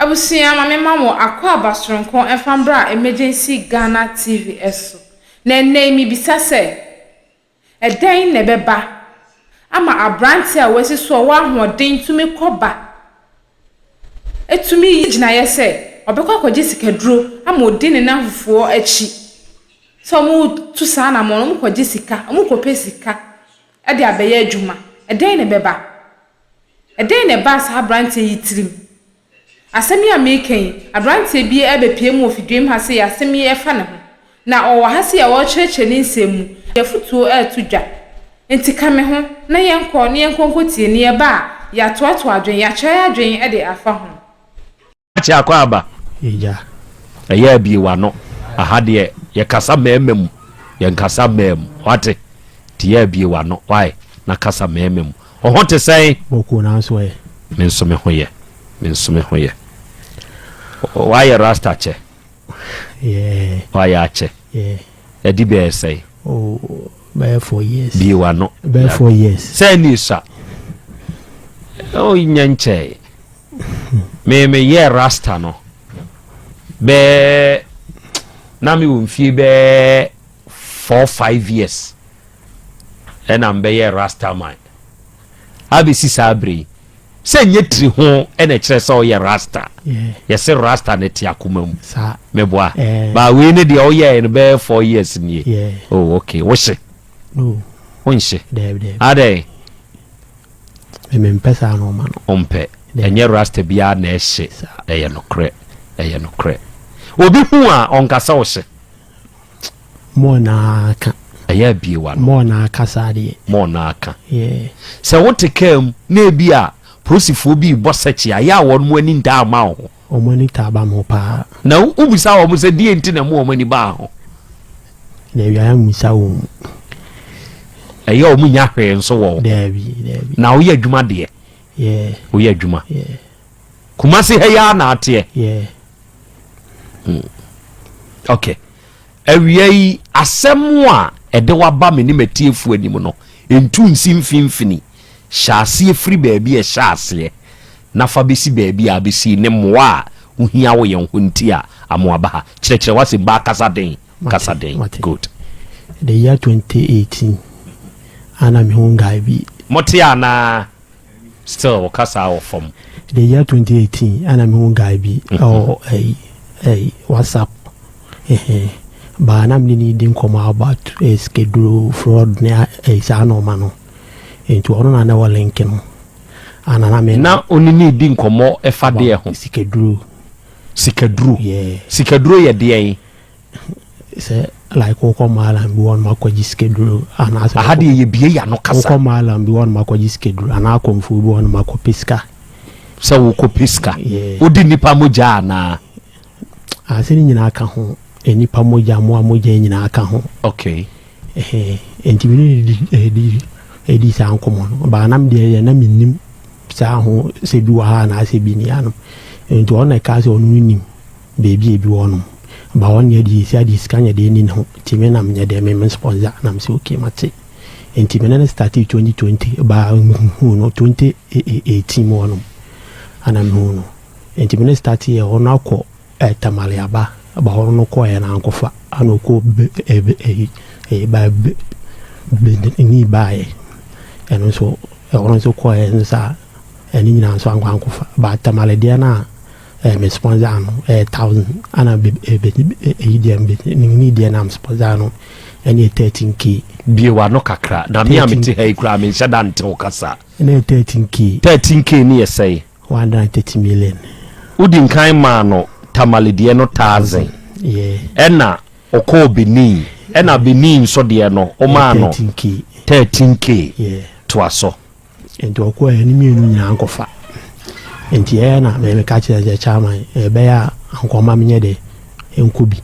Abusia mame mamo akwa abasronko enfambra emergency Ghana TV eso. Na mi bisa se eden ne beba ama abranti a wesi so wa hoden tumi koba etumi yigina yese obekwa kwaje sikaduro ama odin ne nafufuo achi so mu tu sa na mo mu kwaje sika mu kope sika e de abeye adwuma eden ne beba eden ne ba sa abranti yitirim asemi a meken abranti bi ebepie mu ofidwem ha se asemi e fa ne ho na owo ha se ya wo chereche ni nsemu ya futuo etudwa enti ka me ho na yenko ne yenkonkotie ne ye ba ya toato adwen ya kire adwen e de afa ho achi akwa aba eja eya bi wano ahade ye kasa memem ye kasa mem wate ti ya bi wano why na kasa memem ohote sai boku na so ye mensome ho ye why Rasta che yeah why ache yeah edi be say oh by 4 years bi wano by 4 years say ni sa o nyanche me ye Rasta no be na mi wonfie be 4-5 years and am be ye Rasta man abisi sabri say nyetri ho ene kire say o ye Rasta yes Rasta ne ti akoma mu sa meboa ba we ne de o ye no be 4 years ni oh okay wo she no wonse de ade me mpesa no ma no ompe enye Rasta bia na ehye eye no kre obi hu a onkasa wo she mo na ka eye bi wa no mo na kasa de mo na aka se wote kam na bi a prosifo bi bosechi aya won mo ani nda ma ho o mo ni taba mo pa na ubisa wo mo se die nti na mo ani ba ho de wi aya musa wo eye o mu nya hwe nso wo de na wo ye adwuma de wo ye adwuma kumasi he ya na ate okay awiei asem a ede waba me ni matiefu anim no entu nsi mfimfini hyase free baabi e hyase na fa besi baabi a besi ne moa ohia wo ye honti a amoaba ha kire wase ba kasa den good the year 2018 ana mi hunga bi motia na still kasa wo from the year 2018 ana mi hunga bi oh WhatsApp ba na mi ni din come about schedule fraud na isa no ma no enti ono na wa link no ana na me na onini din komo efa de ho sikadru ye de yin se like ko mala bi won makwaji schedule ana se ahade ye bie ya no kasa ko mala bi won makwaji schedule ana komfu bi won makopiska se wo kopiska odi nipa moja na asini nyina aka ho enipa moja moja nyina aka ho okay enti bi edi sa ankomo ba nam de na minim sa ho se bi wa ha na se bi ni ano enti ona ka se onu nim bebi ebi wono ba won ye di sia di skanya de ni ho timi na mnya de me sponsor na mse okay mate enti me na start 2020 ba hu no 2018 wono ana hu no enti me na start ye ono akọ tamale aba ba wono ko ya na ankofa ana ko ba ni bae eno so wono so ko ya nsa eni nyina so ankofa ba tamale de na me sponsor no 1000 ana idm ni de na sponsor no eni 13k bi wa no kakra na me amete ha ikura me nhyada nte okasa eni 13k ni yesai 130 million udin kan ma no tamale de no 1000 ena oko Benin ena Benin so de no o ma no 13k to aso ento oko eni mi enu nyina ankofa enti na me ka che chairman be ya ankoma menye de enkubi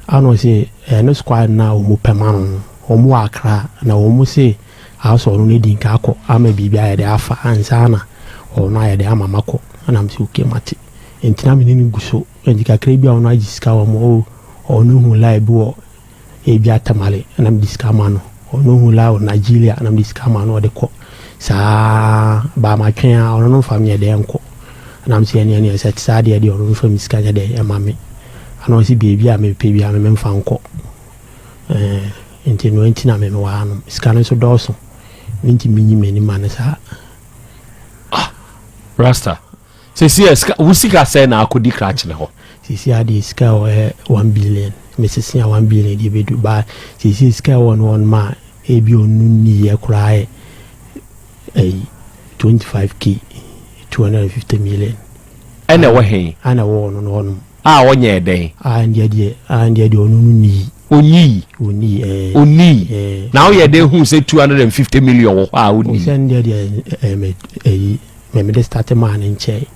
ano se no squad na o mu pemano o mu akra na o mu se aso no ne din ka akọ ama bibia ya de afa ansa na o na ya de ama mako ana mse oke mate enti na me ni guso enti ka krebia o na ajiska o mo o no hu live wo e bia tamale na me diska mano o no hu la o Nigeria na me diska mano de ko sa ba ma twen a o no family de enko na am say any set sad dey on from sika nya dey e ma me ana o si baby a me pe bi a me mfa nko enti no enti na me wa no sika no so dɔɔso enti minyi mani man sa Rasta sisi usika say na akodi crach ne ho sisi ade sika o 1 billion mesisi 1 billion di bedu ba sisi sika on ma ebi onu ni ye kura 25k 250 million ene wo he ana wo no wonye den ande onu ni oni now ye dey who say 250 million wo oni send me dey start man nche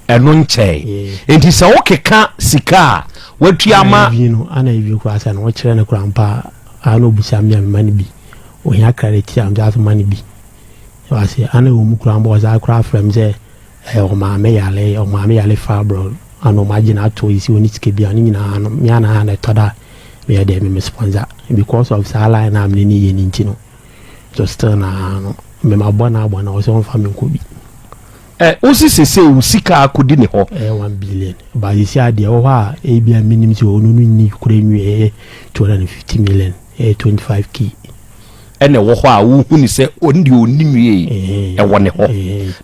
eno nche enti se wo keka sika watuama no ana evi kwa sa no kire ne krampa ana obusa me mani bi ohia clarity am just mani bi wase ana wo mu krampa wa za kra from say o ma me yale fabro ano magina to isi oni tike bia ni nyina no me ana na toda me dey me sponsor because of sala na am ni ye ni ntino just na no me ma bona o so fa me ko bi osi sese usika akodi ne ho 1 billion ba yesi ade o ha e bia minim ti onu ni kura nwi 250 million 25k ene wo ho a wo hu ni se ondi oni nwi wo ne ho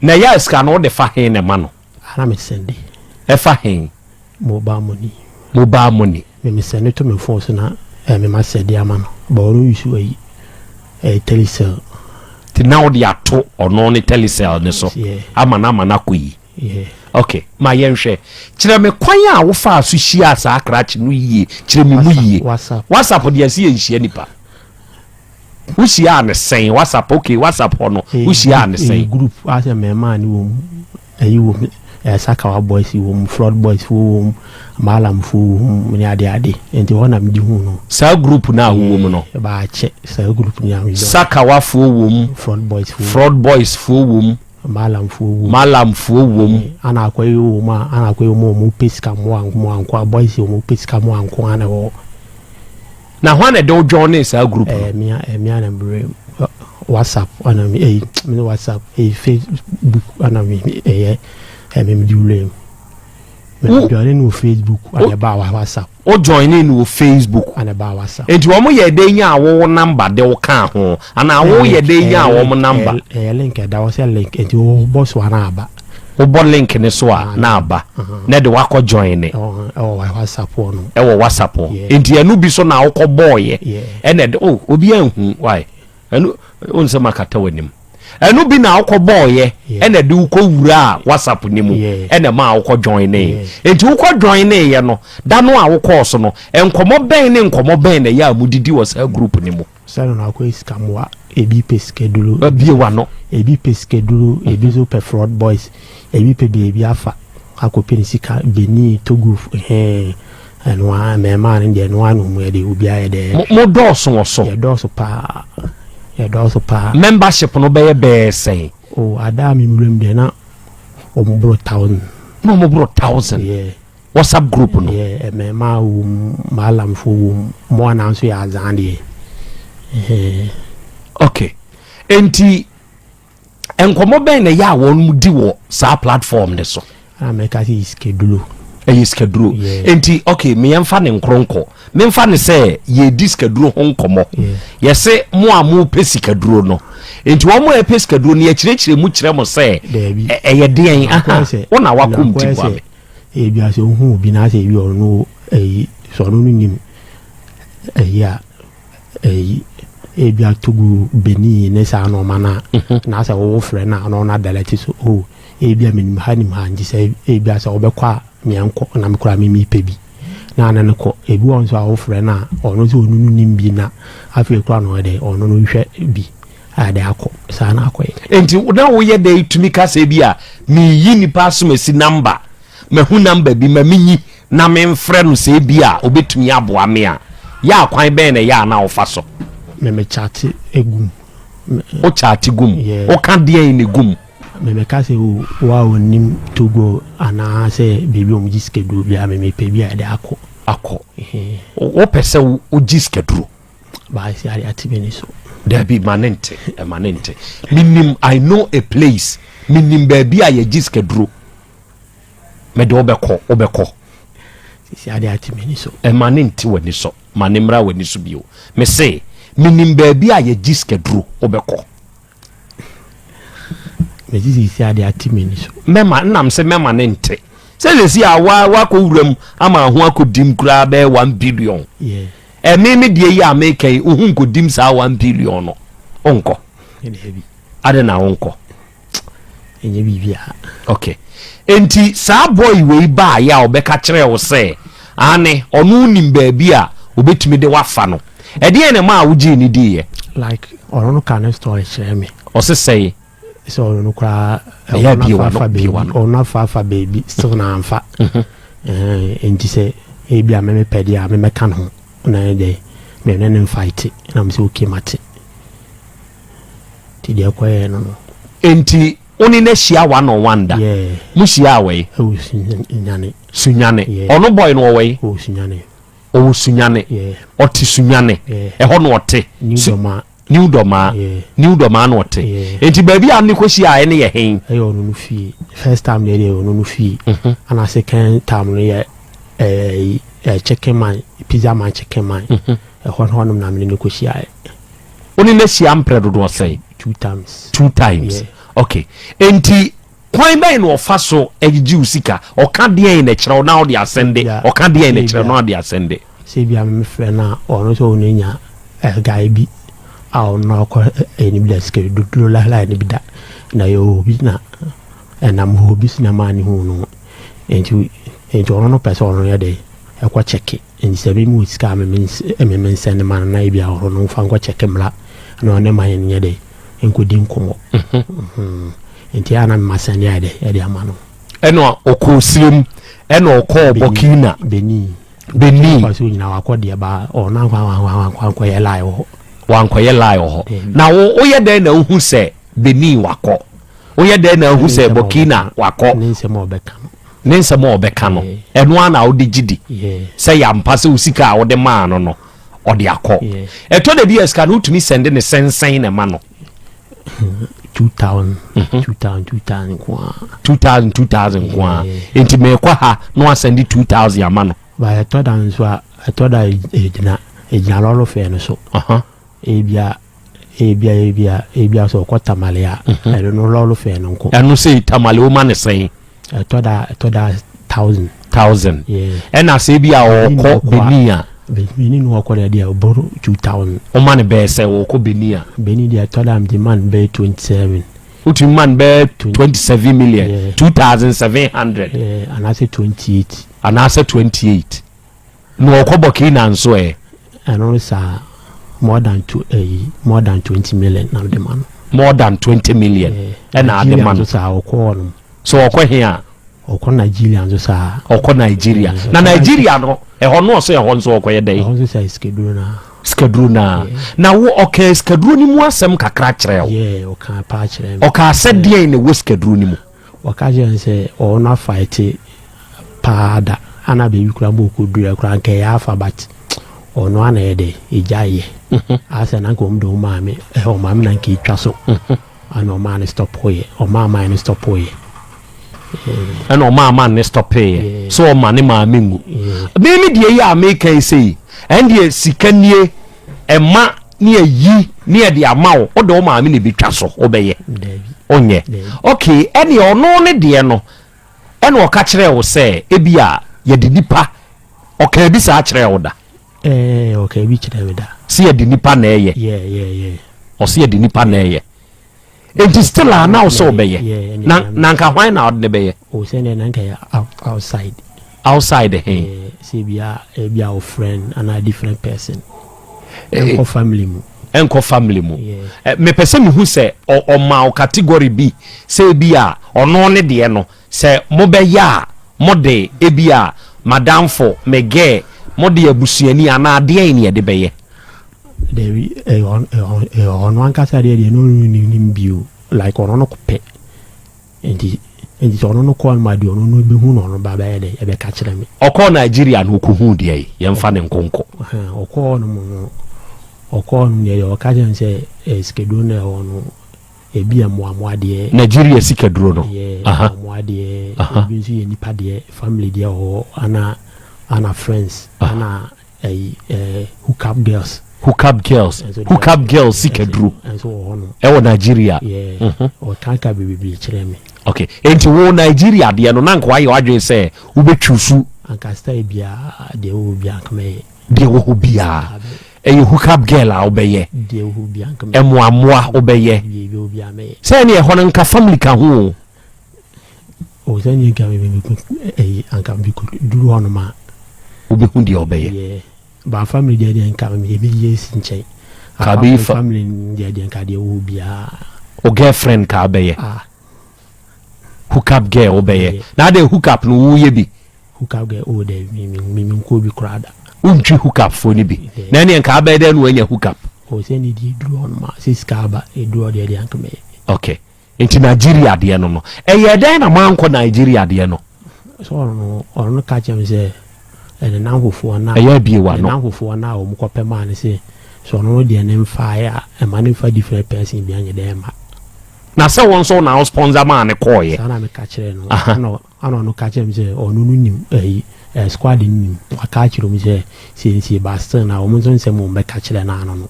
na ya ska no de fa he ne ma no ana me sende fa he mobile money me sende to me phone so na me ma sende ama no ba o use ayi telecell now they are to or no ni telecell ne so amana koyi okay ma yenhwe kire me kwan a wo fa so hia sa akrach no yie kire me mu yie whatsapp de asi enhia nipa wo hia ne sen whatsapp okay whatsapp hono wo hia ne sen group ase me man wo ayi wo sakawa boys wo fraud boys wo malam fu ni ade enti wona me di hu no sa group na wo mu no ba che sa group ni am sakawa fu wo fraud boys fu wo malam fu wo ana akwayo mo pesika mo anko boys mo pesika mo anko ana wo na hwana de join sa group me na bre whatsapp ana me whatsapp facebook ana me me diule me join no facebook ana ba whatsapp o join no facebook ana ba whatsapp enti wo mo ye de nya wo number de wo ka ho ana wo ye de nya wo mo number link da wo se link enti wo boss wa na aba wo bo link ne so a na aba na de wako join ne whatsapp no whatsapp enti enu bi so na wo ko boy ene de obi anhu why enu onse makata wanim enu bi na wako boy ene de uko wura whatsapp ni mu ene ma wako join ne enti wako join ne ye no da no a wako so no enkomo ben ne ya mudidi wo sa group ni mu sano na ko iskamwa ebi peskedulu abi wa no ebi peskedulu ebi zo pe fraud boys ebi pe bebi afa akopeni sika beni togu enwa me man ndi enwa no mu ede obi ayede mo doso wo so ye doso pa membership no be say ada mi mrem de na omubro 1000 no omubro 1000 WhatsApp group no me ma malam fu mo ananso ya azande okay enti enkomo ben na ya won mu di wo sa platform ne so America is schedule enti okay me yemfa ne nkronko me mfa ne se ye di schedule ho nkomo ye se mo amu pesikaduro no enti wo mo pesikaduro ne ye kirechire mu kire mo se ye den aha wona wakom ti kwa me e bia se hu bi na se wi onu so no nim e bia tugu beni ne sa no mana na sa wo frɛ na no na dalati so e bia menim hanim hanji se e bia sa obekwa mianko na mekura mi pebi na na ko e bi won so wo frɛ na ono so onu nim bi na afi kura no de ono no hwɛ bi ade akɔ sa na akɔ enti na wo ye de tumi ka se bi a mi yi ni pass mesi number mahu number bi ma minyi na me mfrɛ no se bi a obetumi aboa me a ya kwan ben na ya na wo fa so me chat egum o chat gum o kan de ni gum me ka se wa onim togo ana se baby o mji schedule bia me pe bia de akọ o pese o ji schedule ba si ari atibeni so there be manente minim I know a place minim baby a ye ji schedule me de obeko sisi ade atimi so e mane nti wani so mane mra wani so bio me say minim baabi a ye giskedru obeko me sisi ade atimi so mema nnam se mema ne nte se si a wa ko wuram ama ho akodim kura be 1 billion me de yi America yi ohun kodim sa 1 billion no onko ade na onko enye bibia okay enti sa boy we ba ya obeka kire wo se ane onu nim baabi a obetumi de wafa no e de ene ma wuji ni di ye like ono kan story share me o se say so ono kra ya bi wa no ono fa baby still na amfa enti se e bia me pedi a me kan ho na de me ne fight na me se okay mate ti de kwa no enti oni na hia one on one da mu hia we o sunyane ono boy no we o sunyane o ti sunyane e ho no ote new doma no ote enti baabi a ne ko hia ne ye hen e ono no fi first time dey ono no fi and second time no ye chicken man pizza man chicken man e ho no na me ne ko hia oni na hia ampredo do say 2 times okay enti kwan bay no ofa so egiji usika oka de na kire na odi asende oka de na kire na odi asende se bia me frɛ na ono so onenya guy bi a ono ko eni bi daske do la ni bi da na yo bi na na mo bi sina mani hu no enti ono no person ono ya de e kwa check enti se bi mu sika me send man na bia ono no fa kwa check mla na one man nya de enkodi nkomo enti ana masani ade e de amano eno okosirem eno okọ Burkina Benin kwaso nyina wakode ba ona kwa ye lai ho wankoye lai ho na wo ye den na hu se Benin wakọ wo ye den na hu se Burkina wakọ nensem obeka no eno ana wo de gidi se ya mpase usika wo de ma no ode akọ eto de bi eska no tumi send ne sensen na ma no 2000 kwa 2000 kwa enti me kwa ha no asend 2000 amano ba etoda ejina lolo fe no so ebia so kwa tamalia eno no lolo fe no nko eno se tamale o mane sen etoda 1000 ena se bia o ko Benin no akọ dia oboro 2000 o man be say wo ko Benin dia told am the man be 27 uti man be 27 million 2700 and I say 28 no ko Burkina nso and also more than 20 million now the man more than 20 million and the man so okọ here okọ Nigeria nso sa okọ Nigeria na Nigeria no ho no so ho nso okọ ye dai ho so schedule na wo okay schedule ni mu asem kakra kire o ka pa kire o ka asede na wo schedule ni mu o ka je nse o na fight pada ana be kura bo ko dura kura nke ya afa but o no ana ye de ejaye asa na ko mdo maame o maame na nke twa so ana o maame stop hoye o maama ni stop hoye and o man ne stop here so o man ma mengu me die ya America say and the sikanie e ma ne yi ne de amawo o de o ma me ne bitwa so obeye onye okay any ono ne de no ene o ka kire wo say ebia ye de nipa o ka bi sa kire wo da o ka bi kire wo da si ye de nipa na eye o si ye de nipa na eye it is still now so beye na nka hwan na odne beye o se ne nka outside see bia a friend and a different person enko family mu me pese me hu se o ma category B se bia ono ne de no se mo be ya mo de ebia madam for mege mo de abusuani ana de ni de beye Devi on one casa de no nimbio like on kope enti on no call my do no be hu no baba e de e be ka kire me okọ Nigeria no ko hu de ye mfa ne nkonko okọ no mo okọ no ye o ka jen se schedule na ono ebi amoamoa de Nigeria sika duro no amoa de ebi nso ye nipa de family de ho ana friends ana hookup girls sika duro enso ho no e Nigeria o kanka bibibili kire me okay enti wo Nigeria de no nanko aye wadwe se wo betwusu anka style bia de wo bia kame de wo bia e hookup girl a obeye de wo bia kame emoamoa obeye say ne ho nka family ka ho o say ne ka me anka bi ko duru hono ma obehu de obeye ba family de nka me be yes nchen ka bi family de nka de wo bia o girlfriend ka obeye hookup girl obeye na de hookup no wo ye bi hookup girl o de mi ko bi krada untwi hookup fo ni bi na ne nka abeye de no anya hookup o se ni di duru on ma siskaba e duru de anka me okay enti Nigeria de no ye den na manko Nigeria de no so no ka chem se ene nanfofo na ye bie wa no nanfofo na o mkope ma ne se so no de ne mfa ya e ma ne fa different person bi anye dem ma na se won so na sponsor ma ne koye sana me ka kire no no ka chem se onu nim squad nim wa ka kire mi se Boston na o mo so nsem mo be ka kire na no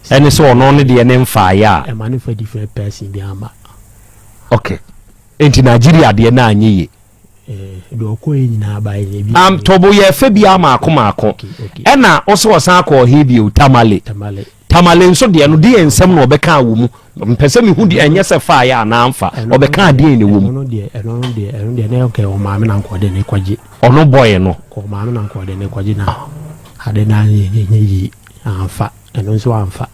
ene so no ne de ne mfa ya e ma ne fa different person bi ama okay enti Nigeria de na anyi do ko nyina ba ile bi tobo ye fa bi ama akoma ena oso osan ko he bi tamale nso de no de ensem no obeka wo mu mpese mi hu de enye se fa ya na amfa obeka de ne wo mu no de na okay o ma me na nko de ne kwaje ono boy no ko ma me na nko de ne kwaje na ade na yi amfa eno nso amfa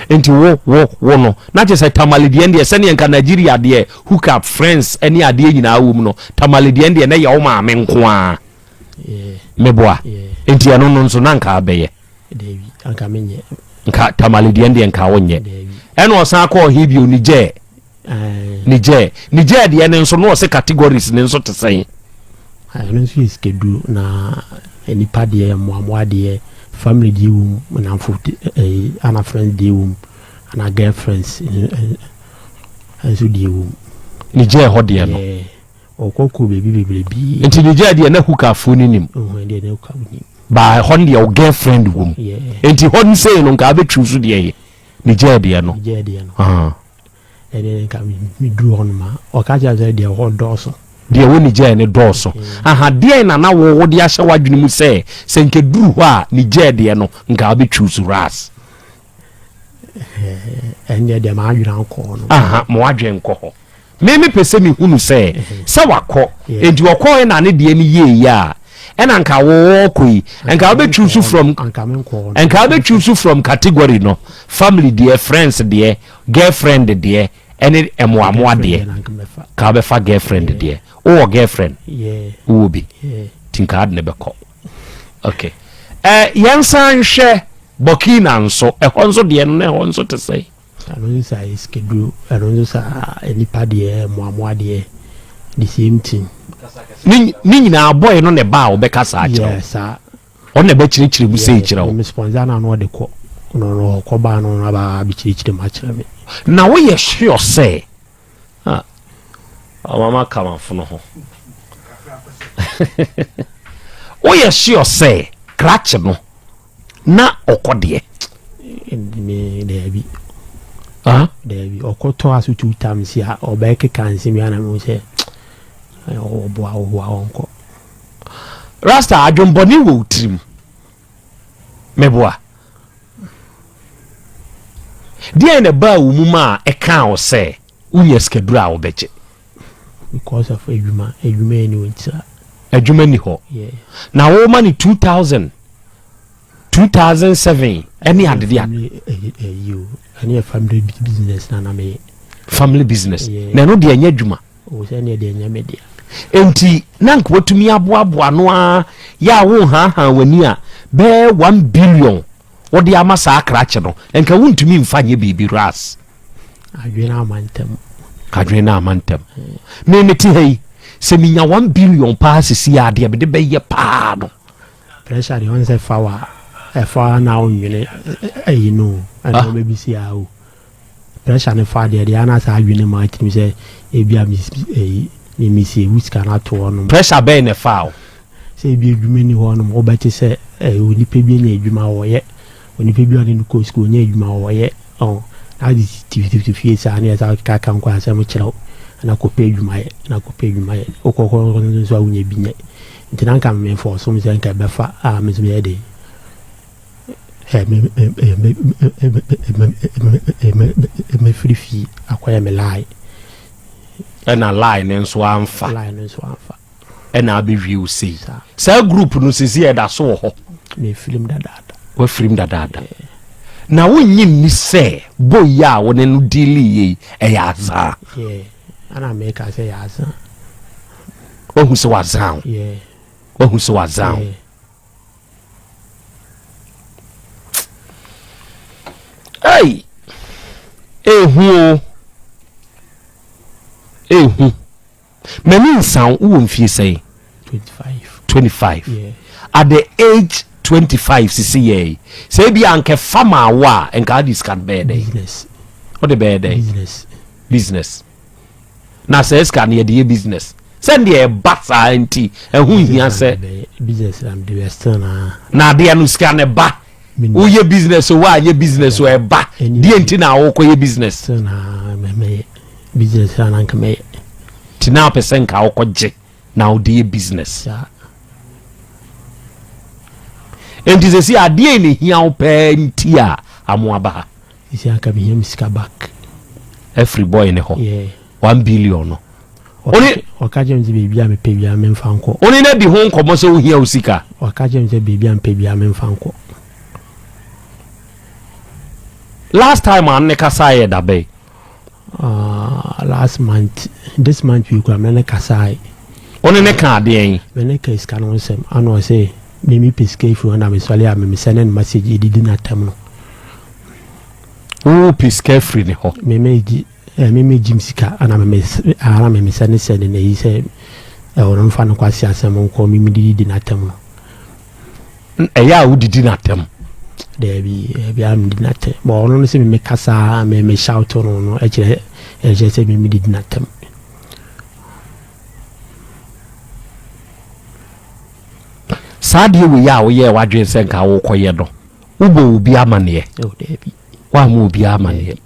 enti wo no na je say tamale de ende se ne nka Nigeria de hookup friends eni ade nyina wo mu no tamale de ende na ya wo ma me nko a meboa enti eno no nso na nka abeye David anka menye nka tamale de ende nka wonye eno osan ko hebio Niger de ene nso no se categories ne nso te sen eno nso iskedu na enipa de moamoa de family de wum na mfuti ana friends de wum ana girlfriends so de wum Niger ho de no okoko bebi enti Niger de na hookup fo ni nim de na hookup ni ba hon de girlfriend wum enti hon say no nka be choose de Niger de no ene nka mi dru hon ma o ka ja de ho doso de wo Niger ne doso de na wo de ahye wadwene mu say se nke duru ho a Niger de no nka be choose ras ene de ma adwena nko no mo adwen nko ho me pese mi hunu say se wakọ enti okọ na ne de ni ye ya ena nka wo koi nka be choose from category no family dear friends dear girlfriend dear ene emoamoa dear ka be fa girlfriend dear o girlfriend wo bi tinka ad ne be ko okay yansan hwe Burkina nso ehonso dear no ehonso te say anonso say schedule anonso sa enipa dear moamoa dear the same thing ni nyina boy no ne ba obekasa akira yes sir on ne be chirichiri bu sei kira o me sponsor na no de ko no ko ba no na ba bi chirichiri ma kira me na wo ye sure say mama kama funo ho wo ye sure say crash no na okode me de bi okoto asu 2 times ya obeke kansi mi ana mo say oboa onko Rasta adwomboni wo trim meboa die na ba wo muma e kan o se unye skedura wo beche because of edwuma ni wontra edwuma ni ho na wo mani 2007 any advia you any family business na me family business na no de anya adwuma o se ne de anya media enti nank wotumi aboaboa no a ya wo ha wani a be 1 billion wodi amasa akrache no enka wontumi mfanye bibi ras adwena amantem me meti hei se minya 1 billion pa sisi ade be de be ye pa no pressure on say fa now you know no and maybe see how pressure ne fa de ana sa adwene ma atimi se ebia mi si which can at one pressure be ne fa se bi adwuma ni ho no mo beti se oni pe bi nya adwuma wo ye oni pe bi oni no ko school nya adwuma wo ye adi tv fie sa ne za ka kan kwa sa mo kira na ko pe adwuma ye okoko so awunya bi nya ntina nka me for so me se nka be fa me so me de me free fee akwaya me lie na lie ne nso amfa na be view see sa group no sisi e da so ho me film dadada we film dadada na wonyi ni se boy a won no dili ye e ya za ana me ka se ya za ohu se wazan ohu se wazan Hey, ehu, many sound who feel say 25. Yeah. At the age 25, say be anke farmer wa and God is can bear day. Business. What the bear day? Business. Now says can ye the business. Send ye bats auntie and who he say business and the western na dia no scan e ba. Uye business so why ye business so e ba die nti na wo ko ye business na me business na nka me ti na person ka wo ko je na wo die business enti se si ade ni hia wo pe nti a amo aba isi aka bi him ska back every boy ne ho 1 billion no oni okaje nzi bibia me pe bia me mfa nko oni na di ho nkomo so hia wo sika okaje nzi bibia me pe bia me mfa nko. Last time I ne kasai da be last month this month we come na kasai oni ne ka de en me ne ka iska no sem ano say me piske fu na me sole a me send message didi na tem no piske free ne ho me jim sika ana me send na yi say ono mfa no kwasi asem nko me didi na tem no ya wo didi na tem there be am did not but ono se me kasa me shout no e je se me did not sadie we ya wo ye wadwen se nka wo koye do ubo obi amane there be wa mu obi amane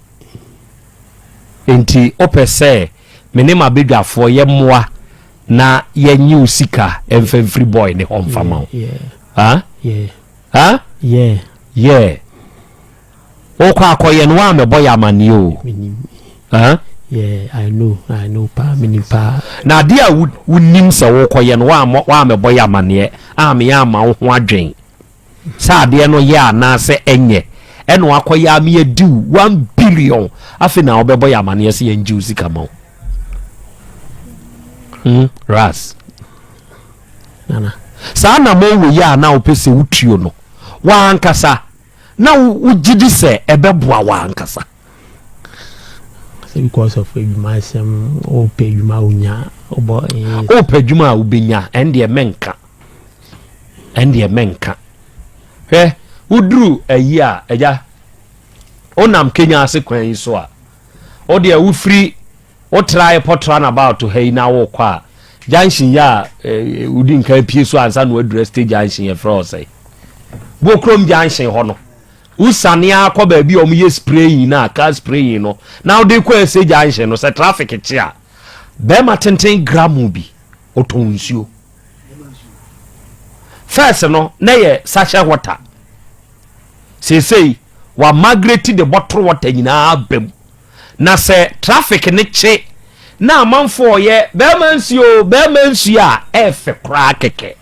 enti opese me ne ma bedwafo ye moa na ye nyi usika free boy ne homfama Yeah. Okwa akoye no wa me boy amane o. Yeah, I know pa minipa. Na dia wunim se wo koye no wa me boy amane me ya ma wo ho adwen. Sa de no ye ana se enye. Eno akoye am ye do 1 billion. Afi na wo be boy amane se ye nji usika ma. Ras. Nana. Sa na mo wo ya na wo pese wutuo no. Wa ankasa na wugidi se ebeboa wa ankasa because of myself o pejuma unya obo o pejuma ubenya ende menka udru ayi a eja onam Kenya ase kwan so a o de wo free o try potran about to hey na wo kwa junction ya udi nka pie so ansa no address stage junction e fro say Bokrom junction ho no usane akọ ba bi ye spray na car spray no na o de kwa ese junction no se traffic chia be ma tenten gram bi otonsuo first no na ye sachet water say wa migrate the bottle water nyina bem na se traffic ne che na amanfo ye be mansuo a efe kra keke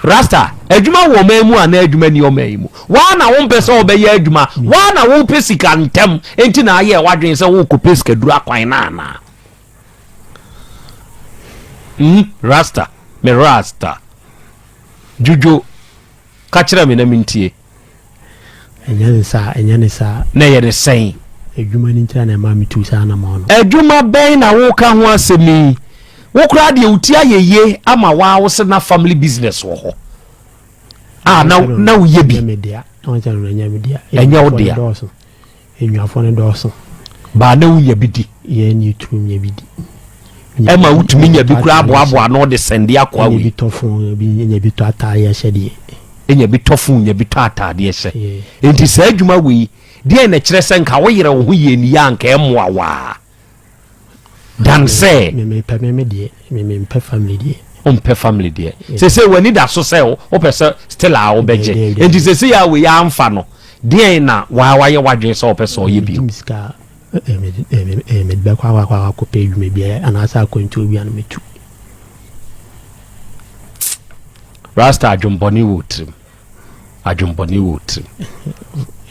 Rasta, ejuma wo memu ana ejuma ni o memu. Wa na wo mpese obeye ejuma, wa na wo pesika ntem, enti na aye wadwen se wo ko pesika duru akwan na na. Rasta, me Rasta. Juju ka kire me na mintie. Enya ne sa. Na ye de sen. Ejuma ni ntia na ma mitu sa na ma no. Ejuma ben na wo ka ho asemi. Wokra de utia yeye ama wa wo se na family business wo ho na wo ye bi media on channel nya media enya wo dia enwafo ne dɔɔso ba na wunya bidi ye ni trum nya bidi ema wutumi nya bi kura aboa no de sende akwa wi bi tofon bi nya bi to ataaye hyede enya bi tofon nya bi to ataade hye enti saa adwuma wi de na kyerɛ sɛ nka wo yere wo ho ye ni ya nka emoa wa dan sɛ me pe family die family die se wani da so sɛ wo pɛ still a wo bɛgye enti se ya we ya amfa no de na wa ye wadwe sɛ wo pɛ sɛ ɔyɛ bi me be kwa ko pe yu me bia anasa ko ntu obi an metu Rasta adwomboni wotrim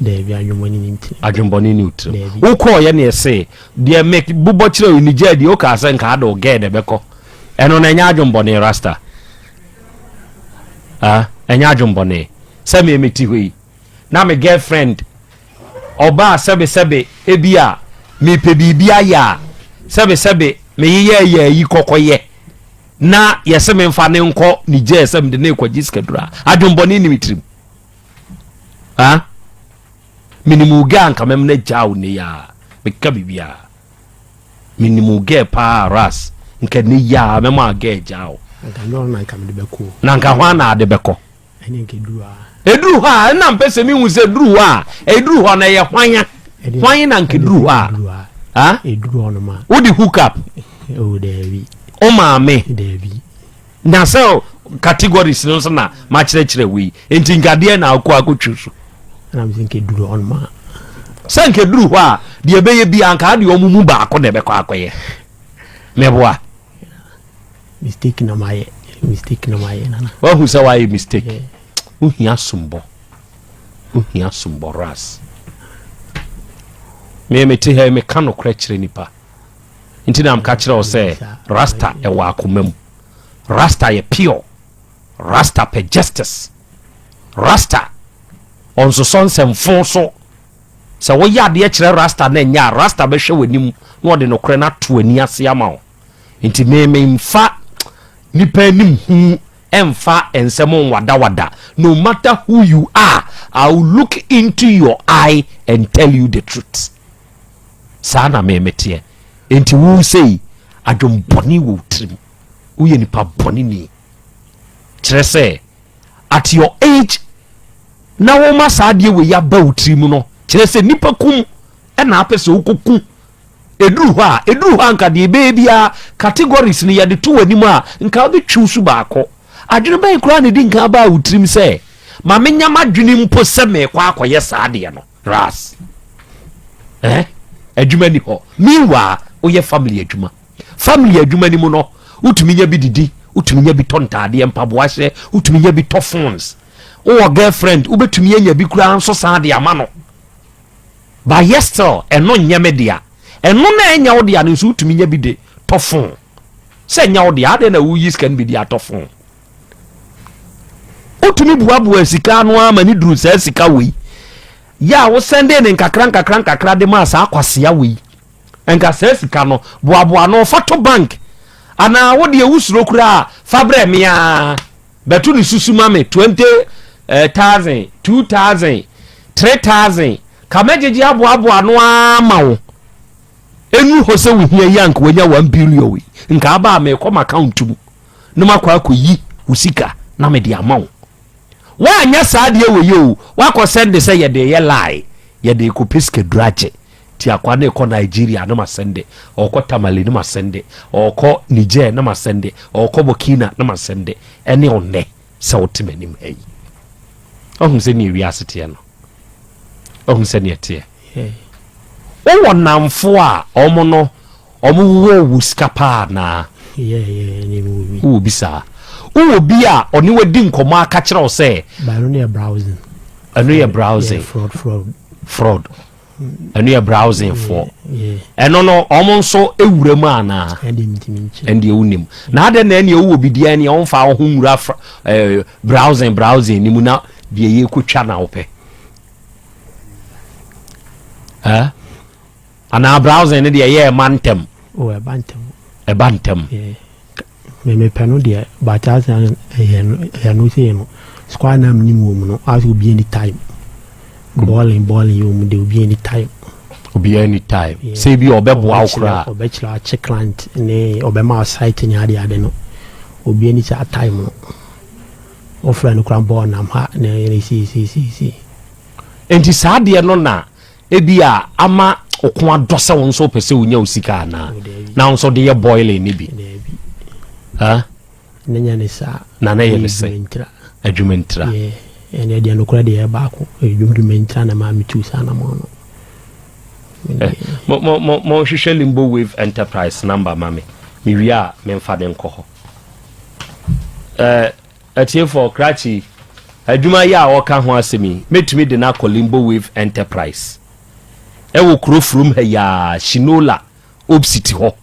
de bia adwomboni nimti adwomboni ni wotrim wo ko ye ne se de make bubo kire ni jadi o ka se nka ado ge de beko eno na nya adwomboni Rasta enya adwomboni se me meti hoi na me girlfriend oba sebe ebia me pe bibia ya sebe me ye yi kokoye na yese me mfa ne nko ni je sem de ne kwaji skadura adwomboni ni mitrim minimu ga nka mem na jaw ne ya me ka bibia minimu ge pa ras nka ne ya mem aga jaw na nka hwa na ade beko ene nke dua eduru ha na mpese mi hu se duru ha eduru ho na ye hwanya na nke duru ha eduru no ma wo di hook up o devi o ma me devi na so categories no so na ma kire wi enti ngade na akotwusu na mi nke duru on ma se nke duru ho a de ebeye bi anka de omumu ba akọ de bekọ akoye meboa mistake na maye nana wa hu se why mistake uhia sumbo ras me meti he me kano kra kire nipa nti na am ka kire o se Rasta e wa akomam Rasta ye pure Rasta pe justice Rasta on so semfo so se wo ya de kire Rasta na nya Rasta be hwe wanim na ode no kra na to ani ase ama wo nti me mfa nipa anim hu emfa ensemo wada no matter who you are I will look into your eye and tell you the truth sana me metie enti wu sei adwomboni wo trim wo ye nipa boni ni kire se at your age na wo ma saade we ya ba wo trim no kire se nipa kum e na apese wo kokum eduru ha nka de bebia categories ni ya de to wani mu a nka be twusu baako adwene ban kura ne di nka ba wo trim se ma menya madwene mpo se me kwa akoye saade no ras adwuma ni ho miwa oye family adwuma ni mu no utumi nya bi didi utumi nya bi tontade mpaboa hye utumi nya bi to phones o girlfriend ubetumi nya bi kura nso saade ama no ba yestel eno nyame dia eno na enya wo dia no nso utumi nya bi de to phone se nya wo dia ade na wo yis kan bi dia to phone utumi buabu sika no ama ni duru sa sika we ya wo sende ne nkakra de ma sa akwase we enka sa sika no buabu no fato bank ana wo de wusuro kura fabre mia betu ni susuma me 20,000 2,000 3,000 kamejeji abu no ama wo enu hose wo hia yank wonya 1 billion we nka aba me kom account mu no makwa akoyi usika na me de ama wo wa nya saade we yo wa ko send say ye de ye lie ye de ko piske drache ti akwa na ko Nigeria na masende oko Tamale na masende oko Niger na masende oko Burkina na masende ene onne se otimanim ayi ohun se ni wiasete no ohun se ni ete o wonamfo a omo no omo wo wuskapa na ni mu wo bisa wo bi a oni wadi nkomo aka kire o se ba no ne browsing fraud anu ya browsing for eno no omo nso ewura mu ana ende ewunim na ade na ene ewo bidia ne onfa ho nwura browsing ni mu na de ye kotwa na ope ana browsing ne de ye mantem e bantem me pano de ba ta san ya no se no squad nam ni mu no as will be any time balling you mu de be any time Obi anytime. Say be obeboa okra. Obechla check client ne obema site nya ade no. Obi any time no. Ofra no kran born am ha ne si. Enti saa de no na ebia ama okon adose won so pese wonya osika na. Na won so de ye boiling ni bi. Ha? Nenya ne sa. Na ye ne se. Adwumentra. Ene de no kra de ye ba ko adwumentra na ma mitu sa na mo no. Mo hwehwe Limbo Wave Enterprise number mame. Mi wia me mfa de nko ho. Atie for Krachi adwuma ya woka ho asemi metumi de na call Limbo Wave Enterprise. Ewo kro from ya Shinola Obsity ho.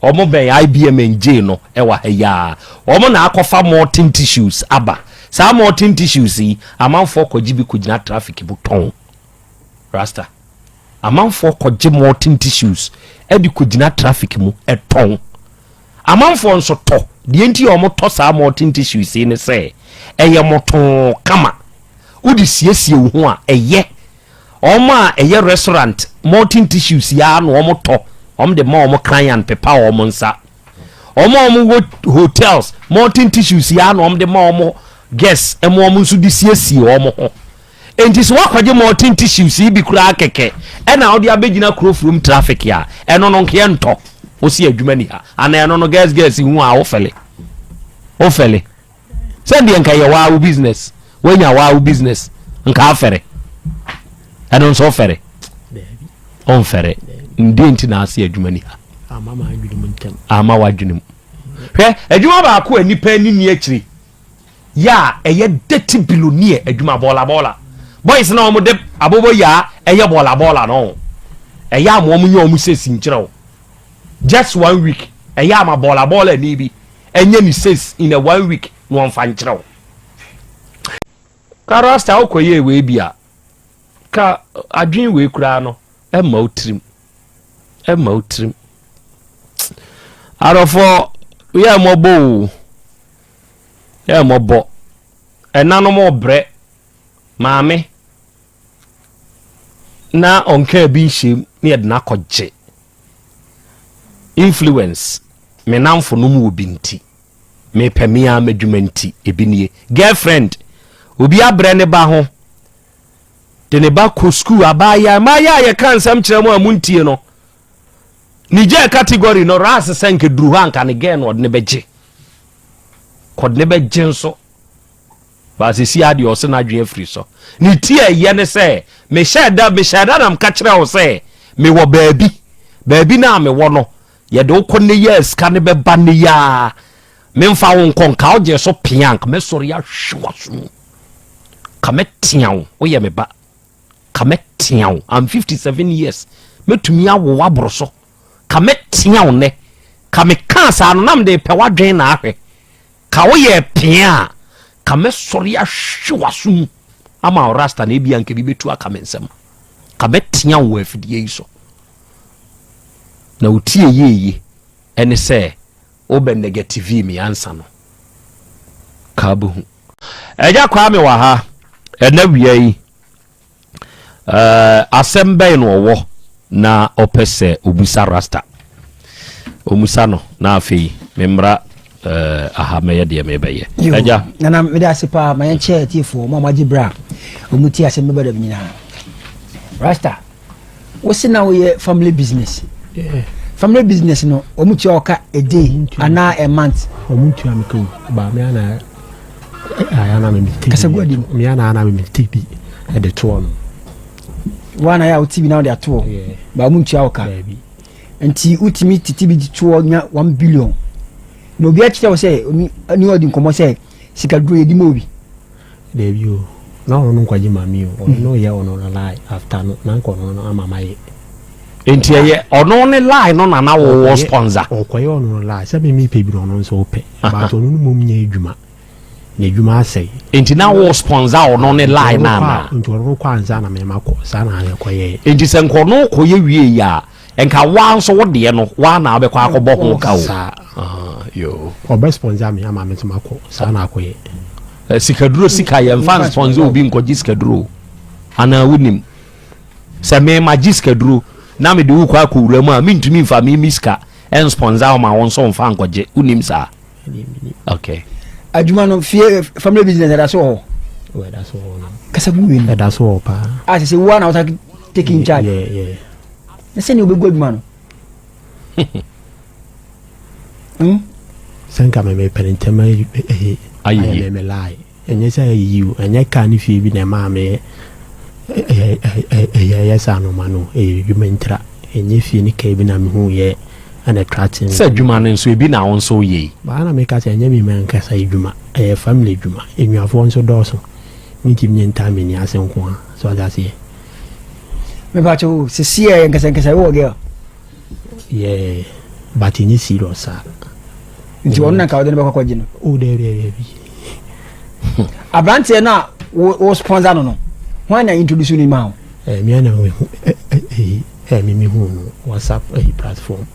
Omo ben IBM NJ no ewa ya. Omo na akofa Morton tissues aba. Sa Morton tissues yi amanfo kogibi kugina traffic buton. Rasta. Amanfo koje Morton tissues edi kugina traffic mu eton. Amanfo nso to de enti omo to sa Morton tissues ne se eye moton kama. Udi siesie wo ho a eye omo a eye restaurant Morton tissues ya no omo to om de ma omo client pepa omo nsa omo hotels Morton tissues ya no om de ma omo guests emo omo nso di siesie omo ho enti so wakwaje Morton tissues bi kura keke e na odi abegina kro from traffic ya eno no nke nto osi adwuma ni ha ana eno no guest hu a ofele send yen ka ye wa business wenya wa business nka afere eno nso ofere on fere ndenti na ase adwuma ni ha amama adwuma ntem ama wadwunim hwe adwuma ba ko anipa ni ni akiri ya eye 30 billionaire adwuma bola boys na omo de abobo ya eye bola no eye am omo nya omo sesi nkireo just 1 week eye am bola ni bi enye ni ses in a 1 week no on fan nkireo ka Rasta okoye we bia ka adwin we kura no emma otrim arofo ya mobo enano mo bre maame na onka bi shim ne yedna kogye influence me namfo no mu obinti me pemia madwumanti ebinie girlfriend obi abre ne ba ho de ne ba ko school abaya ma ya kan sam kire mo amuntie no nije category no ras senke duru hanka ne gen od ne beje kod ne beje nso ba se si ade o se na dwen free so ni tie ye ne se me shada nam ka kire o se me wo baabi na me wo no ye de ko ne yes ka ne be ba ne ya me mfa wo nkon ka o je so piank me sori ya hwaso ka metian o ye me ba ka metian I'm 57 years metumi awo aboro so ka metian ne ka me kansa no nam de pe wadwen na ahwe ka wo ye pia ka me sori ya hwaso ama Rasta na bia nke bi betu aka mensem ka metian wo afidie iso na utie yeye ene se obe negative mi ansa no ka bu eja kwa me wa ha ena wia yi asembe no wo na opese obusa Rasta omusa no na afi memra aha me ye de me beye eja na me da sipa ma yenche tifo mo ma gibra omuti asembe bada nyina Rasta what's now your family business? Yeah. Family business no omuti oka a day ana a month omuti amiko ba me ana ayana me TV kasagwadi me ana me TV e de to no wana ya TV now they are to ba omuti oka nti ultimate TV to nya 1 billion no bi achi say ni odi nkomo say sika duro edi mobi de bio no nkwaji mami o no ya ono na lie after no na nko no amama ye enti ye ono ne lie no na wo sponsor okoye ono lie se me pe bi ono so ope ba to no mum nya edwuma na edwuma asai enti na wo sponsor ono ne lie na nti ono kwa anza na me mako sa na ye koye enti se nko no koye wie ya enka wa so wo de no wa na obekwa akobọ ho ka o yo obe sponsor me ama me mako sa na koye sikaduro sika ye mfa sponsor obi nkoji sikaduro ana wunim se me magiska duro na me de wo kwa ko wura mu a mintumi mfa me miska en sponsor ma won so mfa ankoje unim sa okay adwuma no fie family business da so that's all kasa bu win that's all pa as say one out taking charge yeah na say ni obegu adwuma no sanka me penentema ayi me lie enye say you enye kan fie bi na ma me yes ano mano jumentra enye fie ni kai bi na me hu ye ana tratin say dwuma no nso ebi na won so ye ba na me ka say enye mi man ka say dwuma family dwuma enwafo nso doso mintim nyenta me ni asenko a so that say me ba cho se sie nkasa wo ge yeah but ni serious sa nti wonna ka wode ne bakwa gino o de bi abrante na wo sponsor no why na introduce ni ma me na me hu no WhatsApp platform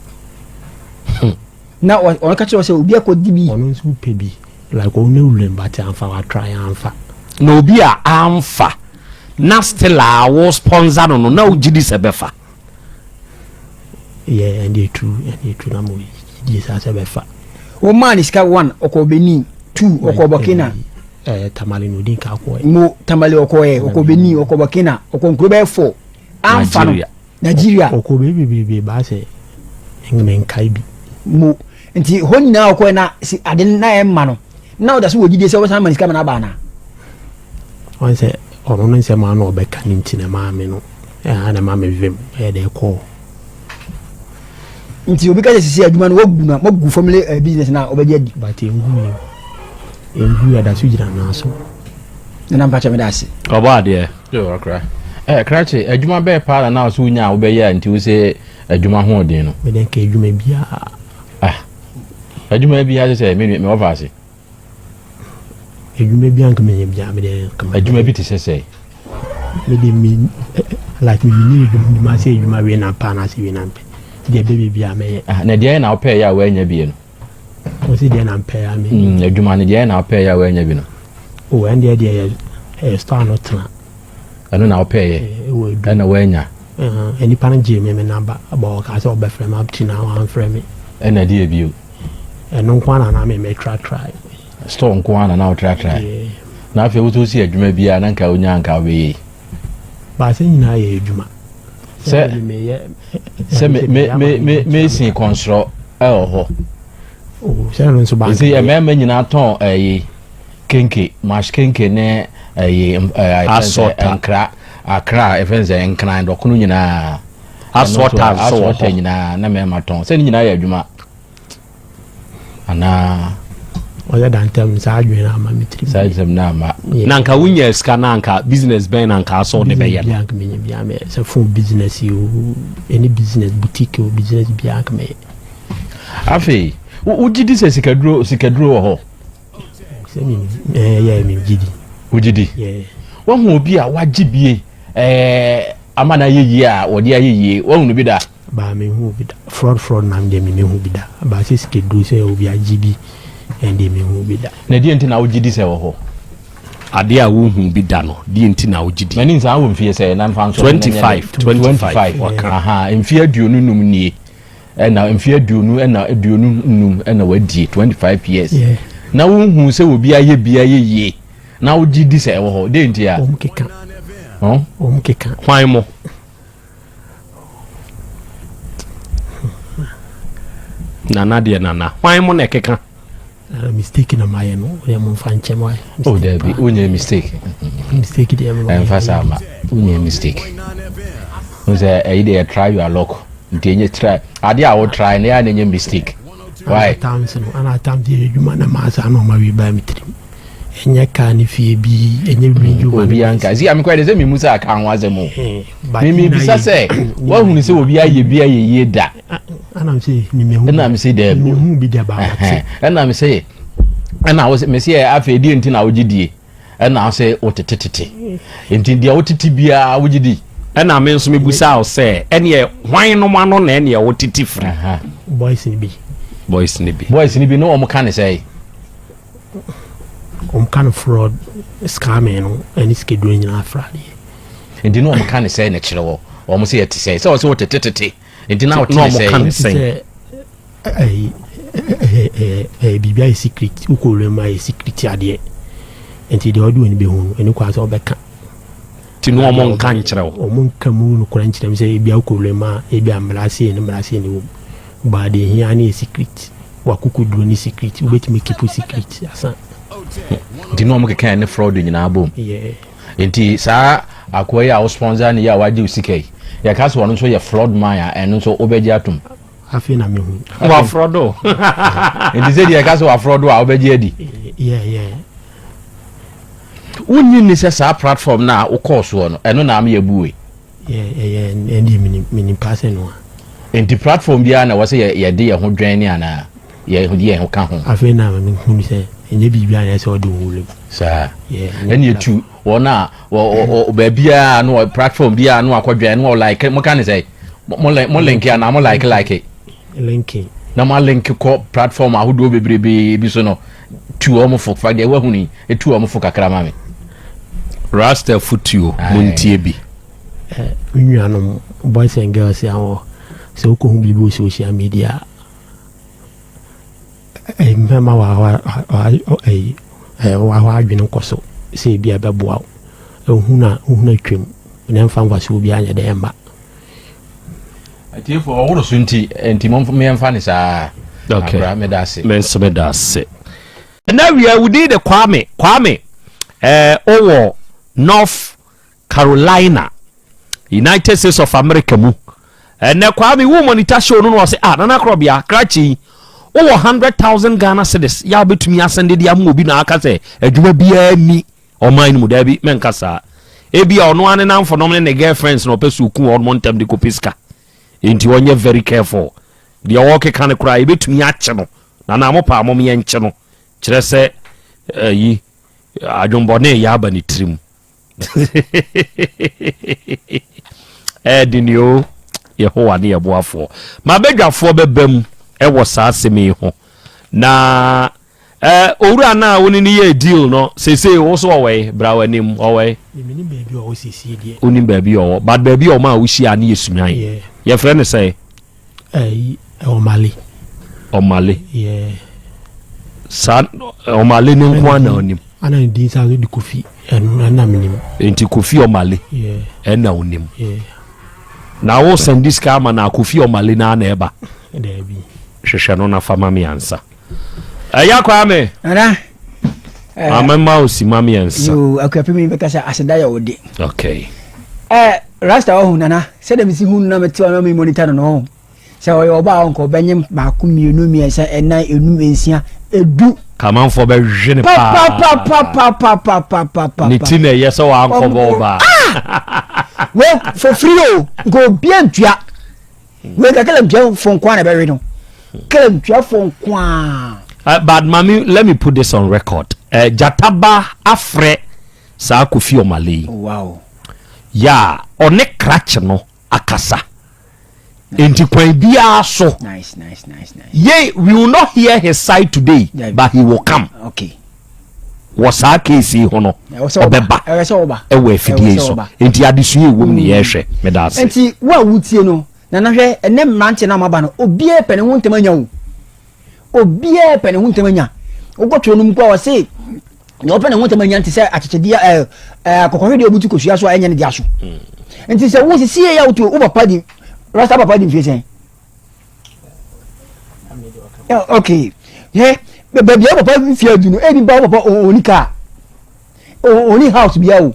na on ka cho se obi akodi bi ono nso pe bi like on no but amfa wa try amfa na obi a amfa na still a wo sponsor no na ugidi se befa yeah and true na mo di sa se befa o man is ka 1 oko Benin 2 oko Burkina tamale no din ka ko mo tamale oko oko Benin oko Burkina oko Krobea 4 amfa no Nigeria oko be ba se ngmen kai bi mo nti honi na oko na si aden na e ma no na o da so wogide se wo san man is ka na ba na on se ono no se ma no be kan ntina ma me no na ma me vim de ko nti obi ka se si adwuma no wogu na mogu family business na obeji adi but enhu ya da su jira na so na mpacha me da ase oba de yo akra krache adwuma be pa na so nya wo be ya nti wo se adwuma ho odin no me den ka adwuma bia adwuma bia se me over ase adwuma bia nka me bia me den ka adwuma bi te se me de me like me ni adwuma se adwuma we na pa na se we na pe de baby bia me na de na ope ya wa nya bi no o se de na pe ya me adwuma ne de na ope ya wa nya bi no o and de star no tra ano na ope ye na wa nya any pan je me number about ka se obe frame up to now am frame na de bi o no kwana na me try store nko ana na o try na afi wo to si adwuma bia na nka onya nka we ba se nyina ye adwuma se me sin constro ho o se no so ba se e me nyina ton kenke mash kenke ne asota akra efense nkran dokunu nyina asota nyina na me maton se nyina ye adwuma ana oya dantem sa adwen na ma mitri sa adwen na ma na nka wunya ska na nka business ben na nka so de be ye biank me se phone business you any business boutique or business biank me afi ugidi se sikaduro ho se mi mi gidi ugidi wo hu obi a wagibie amana yeyi a wodi ayeyi wo hu no bi da ba me hu bi da fraud na me hu bi da ba se sikaduro se obi agibi ende me hu bi da na die nti na ugidi se wo ho ade a wo hu bi da no die nti na ugidi mani nsa wo mfie se na mfa nso 25 aha mfie aduonu num nie na mfie aduonu na aduonu num na wadi 25 years na wo hu se obi aye bia ye na ugidi se wo ho de nti a o mkeka hwan mo nana de nana hwan mo na keka mistake na maye no ya mo fanche mo oh there be onye mistake de mo emphasize ma onye mistake unse dey try your luck ntenye try ade a wo try na ya nenye mistake why times no ana tam de adwuma na ma sa no ma wi ba mitri enye ka ni fie bi enye bi obi anka si amikwa de se mi musa aka anwa ze mo mi bisa se wa hu ni se obi aye ye da ana m se ni me hu na mi se de mi hu bi da ba na mi se na wo se me se afa di nti na wo gidie na wo se otetetete nti dia otiti bia wo gidi na me nso me busa o se ene hwan no ma no na ene otiti fra boys ni bi no o kan say kind of fraud scamming no any schedule in Friday nti no o kan say na kire wo omo say yete say so what tete enti na what say bibia is secret ukolema is secret ade enti de odu ni be hu eni kwa so obeka ti no omo nka nkyere wo omo nka mu no kora nkyere say bibia ukolema bibia mrase ni wo ba de hia ni secret wakuku duro ni secret ubetimi keep secret asa di no omo keka ne fraud nyina abom yeah enti saa akoy a sponsor ni ya waje usikai ya kaso wono so ye fraud man ya eno so obeji atum afi na me hu wa fraudo enti se di ya kaso wa fraud a obeji edi yeah unyi ni se saa platform na wo course wo no eno na am ye buwe yeah endi mini pass no enti platform bia na wo se ye de ye ho dwan ni ana ye ho ka ho afi na me hu se enye bibia na se odi wule saa eni etu wona wo baabia no platform bia no akodwan no like mo kan say mo link ya na mo like linking na mo link ko platform ahodo bebrebe bi so no tu o mo fo fa de wa huni etu o mo fo kakra ma me Rasta futuo montie bi nnuanom boys and girls awo se ko hu bibi social media mema wa adwene koso se bia beboa ehuna twem na mfa mfa so bia nya de emba ati fo wo so nti mo me mfa ni saa okay me da se na we would the Kwame owo North Carolina United States of America mu na Kwame wo monitor show no no say nana Krobea krachi owo 100,000 Ghana cedis ya betumi asende dia mu obi na aka say adwuma bia ni oman mu da bi menkasa ebi ono ane na mfo nom ne girlfriends no pesu ku on montem de kopiska enti wonye very careful dia woke kan kura e betumi ache no na mo pa mo me nche no kire se yi adwombone ya ba ni trim dinio yehowa ne yeboafo mabedwafo bebam e wo saasemi ho na owura na woni ni ye deal no sese wo so owe brawanim owe mini baby o sisi die oni baby o but baby o ma wo hia na yesunyan ye friend say omale yeah san omale ni nko na onim ana ndi sa di kofi ana minim enti kofi omale na onim na wo send this kama na kofi omale na na eba debi hwehwe no na fama mi ansa ya Kwame ana amema osi mami ansa yo akwapemi be kasa aseda ya odi okay Rasta ohun nana se dem si hun na metiwa na mi monitor no se oba onko benyem ba ku mienu mi esa ena enum ensia edu kaman fo be jene pa ni tine yeso wa anko boba we for free o go bien tua we ka kala tua fon kwa na be we no kala tua fon kwa but mami let me put this on record jataba afre sa Kofi Omale wow ya one crutch no akasa enti kwan bia so nice ye we will not hear his side today but he will come okay was our case ho no obeba e we fidie so enti adesue wom ne ye hwe me da ase enti wa wutie no na hwe ene mrante na maba no obie pene ho ntemanya wo obie pene ho ntemanya ogotwo no mkwa wase no pene ho ntemanya nti se achechedia akokore de obutu kosua so enye ne dia so enti se wo sie ya wuto wo papa di Rasta papa di mfie okay yeah baby papa mfie adu no ebi ba papa onika oni house bia o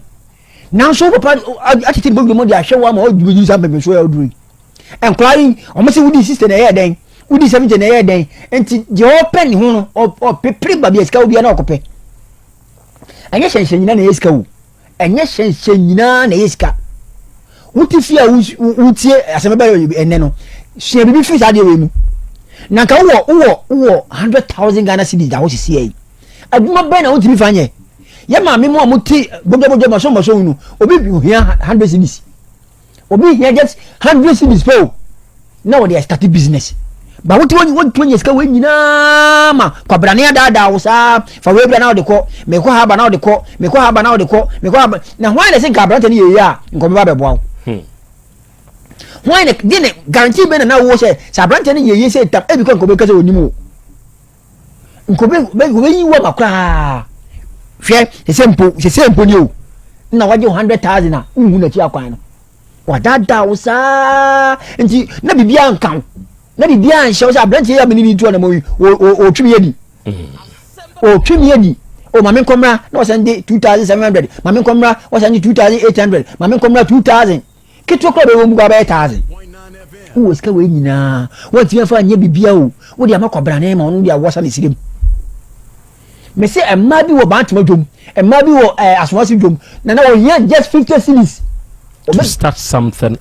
now so papa atiti bo mo di ahwe wa ma o du sam bebe so ya oduri enquiring o mo se wudi sister na ye den wudi 70 na ye den enti je open ho no o pepre babia ska obi na okope anya hyenhyen nyina na yeska wo anya hyenhyen nyina na yeska wuti fia wutie asemeba enne no hye bibi fi sa de we mu na ka wo 100,000 Ghana cedis da wo sisi yi aduma be na wuti bi fanye ye ma me mo amuti bodo ma so no obi bi hia 100 cedis obi hia just 100 cedis po na wo dey start business ba wuti woni ska we nyina ma kwabrane da wo sa fa we bra na wo de ko me ko haba na wo de ko me ko haba na wo de ko me ko haba na hwan le sin ka brante ni ye ya nko me ba beboa why ne guarantee be na wo say sabrante ne ye say tam e bi ko be kase onimu nkobe be yi wa makra hwe se sempo ni o na waje 100,000 na nhu na chi akwan no wadada wo sa nti na bibia nkan na bibia nhyɛ so abrante ya meni tu na mo o twimi yedi o twimi yedi o mame komra na wasande 2700 mame komra wasande 2800 mame komra 2000 kitwa kwa be wo mu gba 1000 wo ska we nyina wo ti fa nya bibia o wo dia makobra na ma onu dia wosa ne sirem me say emma bi wo bantama dwom emma bi wo asomasi dwom na wo nya just 50 cedis to start something.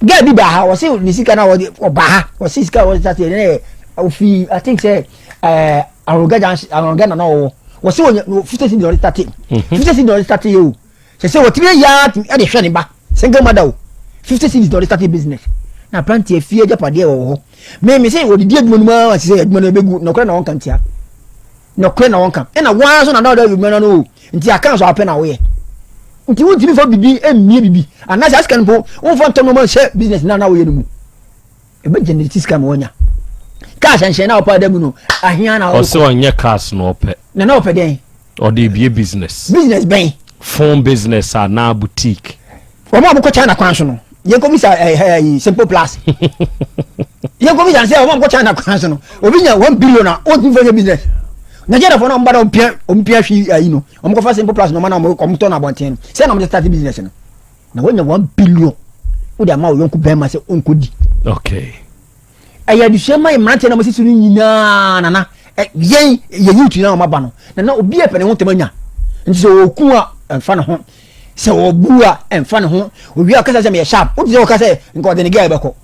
Get be baha was say ni sika na wo baha was sika was that ofi I think say aroga na no was say 50 cedis start 50 cedis start you say what three ya e de hwe ne ba single mother o 50 cedis start business na plant e fie japade wo me say wo di adwuma no ma say adwuma no begu no kra na won kan tia no kra na won kan e na wan so na da adwuma no nti aka so apɛ na wo ye nti wo timi fo bibi emie bibi anase askan po wo fo ntom no ma share business na wo ye no mu e be generate scam wonya cash and share na opa da mu no ahia na o se onye cash no ope na opa den o de bie business ben phone business na boutique o ma ko China kwan so no ye ko bisa simple plus ye ko bisa say o ma ko China kwan so no obi nya 1 billion na o timi fo business Nigeria for no mbada ompia hwi no omko fa simple plus no mana mo komto na bonten say na mo start business no na wonya 1 billion wo dia ma wo yonku ben ma say onkodi okay aya du shema imrante na mo sisu ni nyina na ye yutu na ma ba no na obi e pene ho temanya nti so oku a emfa ne ho se obu a emfa ne ho owi akasa se me sharp wo ti se o kasa nko de ne guy be ko